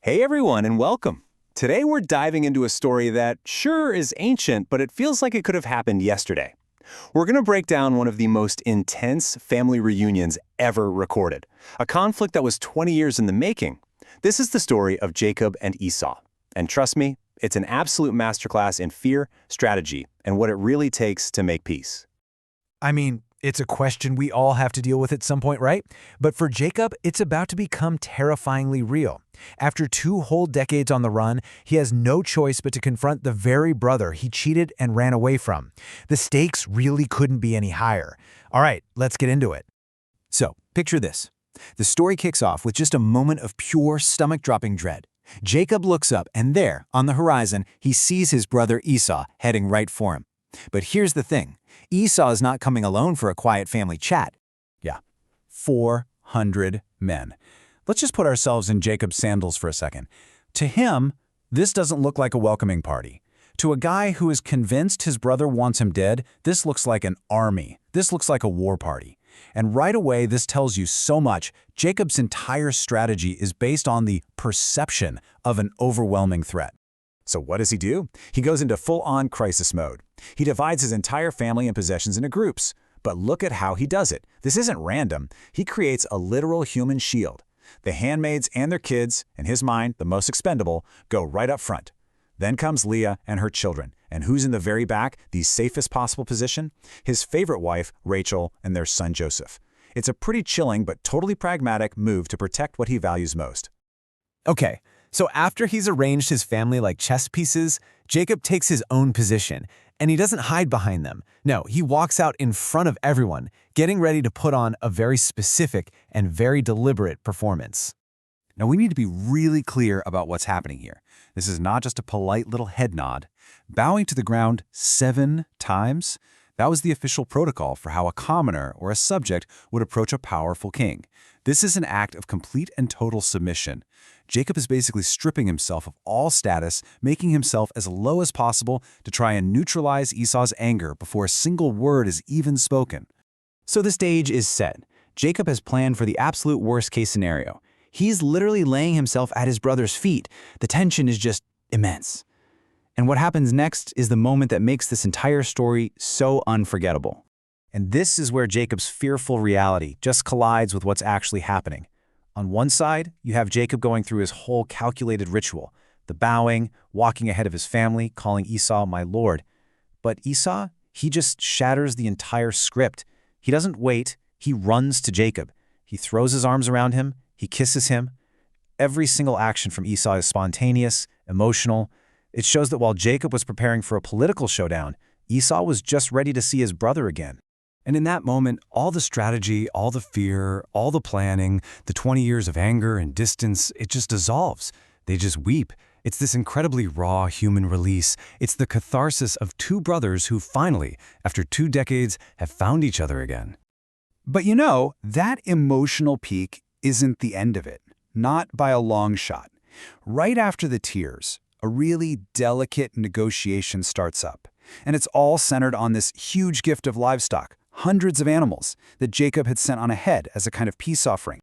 Hey everyone, and welcome. Today we're diving into a story that sure is ancient, but it feels like it could have happened yesterday. We're going to break down one of the most intense family reunions ever recorded, a conflict that was 20 years in the making. This is the story of Jacob and Esau. And trust me, it's an absolute masterclass in fear, strategy, and what it really takes to make peace. I mean, it's a question we all have to deal with at some point, right? But for Jacob, it's about to become terrifyingly real. After 2 whole decades on the run, he has no choice but to confront the very brother he cheated and ran away from. The stakes really couldn't be any higher. All right, let's get into it. So, picture this. The story kicks off with just a moment of pure stomach-dropping dread. Jacob looks up, and there, on the horizon, he sees his brother Esau heading right for him. But here's the thing. Esau is not coming alone for a quiet family chat. Yeah, 400 men. Let's just put ourselves in Jacob's sandals for a second. To him, this doesn't look like a welcoming party. To a guy who is convinced his brother wants him dead, this looks like an army. This looks like a war party. And right away, this tells you so much. Jacob's entire strategy is based on the perception of an overwhelming threat. So what does he do? He goes into full-on crisis mode. He divides his entire family and possessions into groups. But look at how he does it. This isn't random. He creates a literal human shield. The handmaids and their kids, in his mind, the most expendable, go right up front. Then comes Leah and her children. And who's in the very back, the safest possible position? His favorite wife, Rachel, and their son, Joseph. It's a pretty chilling but totally pragmatic move to protect what he values most. Okay, so after he's arranged his family like chess pieces, Jacob takes his own position, and he doesn't hide behind them. No, he walks out in front of everyone, getting ready to put on a very specific and very deliberate performance. Now, we need to be really clear about what's happening here. This is not just a polite little head nod. Bowing to the ground 7 times, that was the official protocol for how a commoner or a subject would approach a powerful king. This is an act of complete and total submission. Jacob is basically stripping himself of all status, making himself as low as possible to try and neutralize Esau's anger before a single word is even spoken. So the stage is set. Jacob has planned for the absolute worst-case scenario. He's literally laying himself at his brother's feet. The tension is just immense. And what happens next is the moment that makes this entire story so unforgettable. And this is where Jacob's fearful reality just collides with what's actually happening. On one side, you have Jacob going through his whole calculated ritual, the bowing, walking ahead of his family, calling Esau my lord. But Esau, he just shatters the entire script. He doesn't wait, he runs to Jacob. He throws his arms around him, he kisses him. Every single action from Esau is spontaneous, emotional. It shows that while Jacob was preparing for a political showdown, Esau was just ready to see his brother again. And in that moment, all the strategy, all the fear, all the planning, the 20 years of anger and distance, it just dissolves. They just weep. It's this incredibly raw human release. It's the catharsis of 2 brothers who finally, after 2 decades, have found each other again. But you know, that emotional peak isn't the end of it. Not by a long shot. Right after the tears, a really delicate negotiation starts up. And it's all centered on this huge gift of livestock, hundreds of animals, that Jacob had sent on ahead as a kind of peace offering.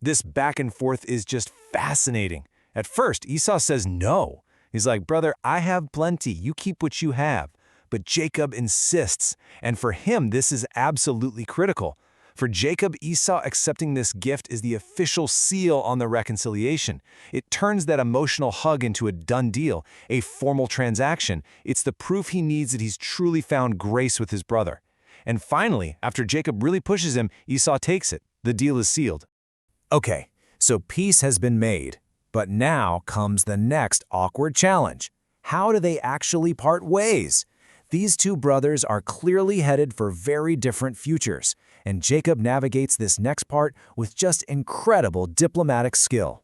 This back and forth is just fascinating. At first, Esau says no. He's like, brother, I have plenty. You keep what you have. But Jacob insists. And for him, this is absolutely critical. For Jacob, Esau accepting this gift is the official seal on the reconciliation. It turns that emotional hug into a done deal, a formal transaction. It's the proof he needs that he's truly found grace with his brother. And finally, after Jacob really pushes him, Esau takes it. The deal is sealed. Okay, so peace has been made. But now comes the next awkward challenge. How do they actually part ways? These 2 brothers are clearly headed for very different futures, and Jacob navigates this next part with just incredible diplomatic skill.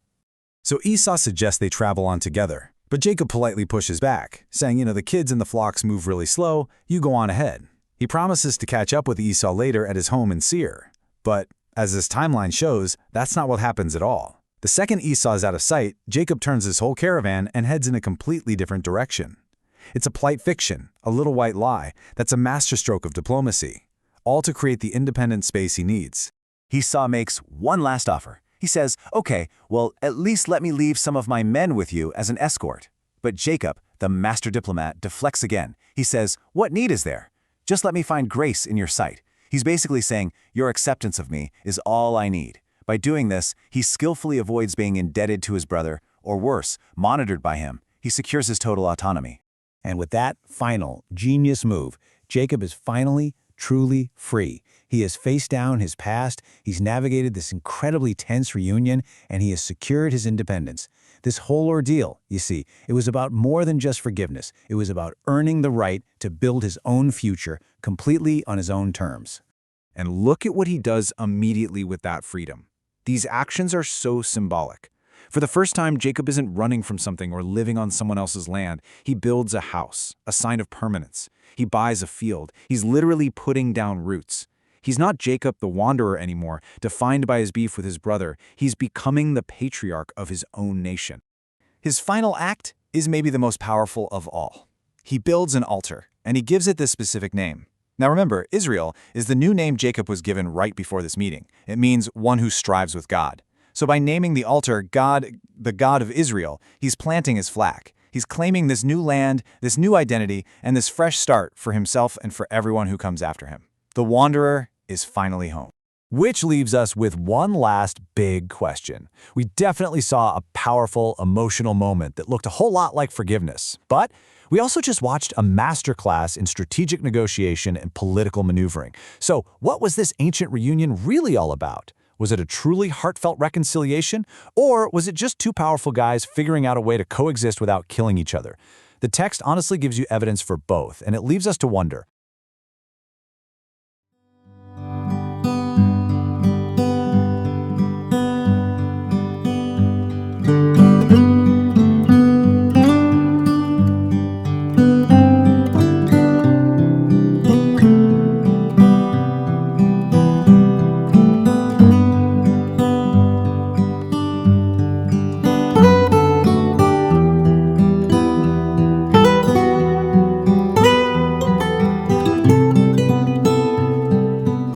So Esau suggests they travel on together, but Jacob politely pushes back, saying, the kids and the flocks move really slow, you go on ahead. He promises to catch up with Esau later at his home in Seir. But, as this timeline shows, that's not what happens at all. The second Esau is out of sight, Jacob turns his whole caravan and heads in a completely different direction. It's a polite fiction, a little white lie, that's a masterstroke of diplomacy, all to create the independent space he needs. Esau makes one last offer. He says, "Okay, well, at least let me leave some of my men with you as an escort." But Jacob, the master diplomat, deflects again. He says, "What need is there? Just let me find grace in your sight." He's basically saying, "Your acceptance of me is all I need." By doing this, he skillfully avoids being indebted to his brother, or worse, monitored by him. He secures his total autonomy. And with that final, genius move, Jacob is finally, truly free. He has faced down his past, he's navigated this incredibly tense reunion, and he has secured his independence. This whole ordeal, you see, it was about more than just forgiveness. It was about earning the right to build his own future completely on his own terms. And look at what he does immediately with that freedom. These actions are so symbolic. For the first time, Jacob isn't running from something or living on someone else's land. He builds a house, a sign of permanence. He buys a field. He's literally putting down roots. He's not Jacob the wanderer anymore, defined by his beef with his brother. He's becoming the patriarch of his own nation. His final act is maybe the most powerful of all. He builds an altar, and he gives it this specific name. Now remember, Israel is the new name Jacob was given right before this meeting. It means one who strives with God. So by naming the altar God, the God of Israel, he's planting his flag. He's claiming this new land, this new identity, and this fresh start for himself and for everyone who comes after him. The wanderer is finally home. Which leaves us with one last big question. We definitely saw a powerful, emotional moment that looked a whole lot like forgiveness. But we also just watched a masterclass in strategic negotiation and political maneuvering. So what was this ancient reunion really all about? Was it a truly heartfelt reconciliation? Or was it just two powerful guys figuring out a way to coexist without killing each other? The text honestly gives you evidence for both, and it leaves us to wonder,